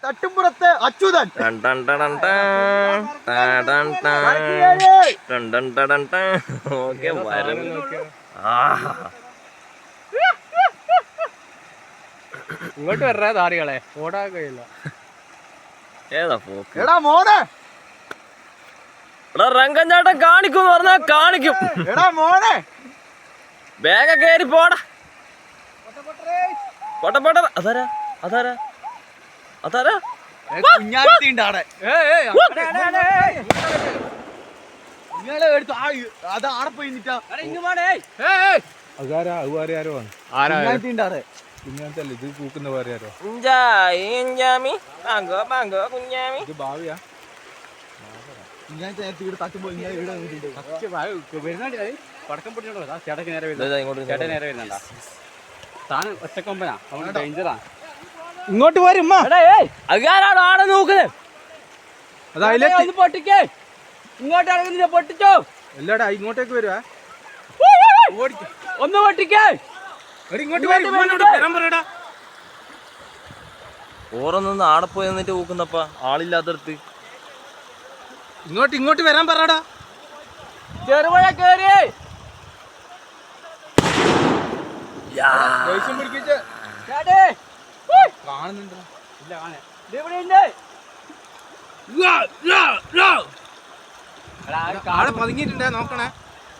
തട്ടുംപുറത്ത് Achuthan. Okay ഇങ്ങോട്ട് വരാ താറികളെ ഓടാൻ കഴിയില്ല. ഏതാ പോക്ക്? എടാ മോനെ, എടാ രംഗഞ്ചാട്ടം കാണിക്കും പറഞ്ഞാ കാണിക്കും. എടാ മോനെ, വേഗം കേറി പോടാ. പൊട്ട അതാരാ അതാരാ അതാരാ? കുഞ്ഞാത്തിണ്ടാടെ അത് ആടെ പോയി നിന്നിട്ടാ. കുഞ്ഞാത്തല്ല ഇത് കൂക്കുന്ന വേറെ ആരോ. കുഞ്ഞാമി ബാങ്കോ ബാങ്കോ കുഞ്ഞാമി. ഇത് ഭാവിയാ തട്ടുമ്പോ പടക്കം പൊട്ടിച്ചോളൂ. ചേട്ടക്ക് നേരെ വരുന്നുണ്ട്. ചേട്ടൻ നേരെ വരുന്നുണ്ടാ. താൻ ഒറ്റക്കൊമ്പനാ, അവന് ഡേഞ്ചറാ. ഇങ്ങോട്ട് വരും അതാരാണോ ആടെ നോക്കുന്നത്? ഒന്ന് പൊട്ടിക്കേ. ഇങ്ങോട്ട് ഇറങ്ങുന്നില്ല, പൊട്ടിച്ചോ. എല്ലാടാ ഇങ്ങോട്ടേക്ക് വരുവാ. ഒന്ന് പൊട്ടിക്കേ. ഓറൊന്നും ആടെ പോയി നിന്നിട്ട് നോക്കുന്നപ്പ ആളില്ലാത്തടത്ത്. ഇങ്ങോട്ട് വരാൻ പറടാ. ചെറുപഴ കേറിയേ. കാണുന്നുണ്ടോ? ഇല്ല കാണേ. പതുങ്ങിയിട്ടുണ്ടേ, നോക്കണേ.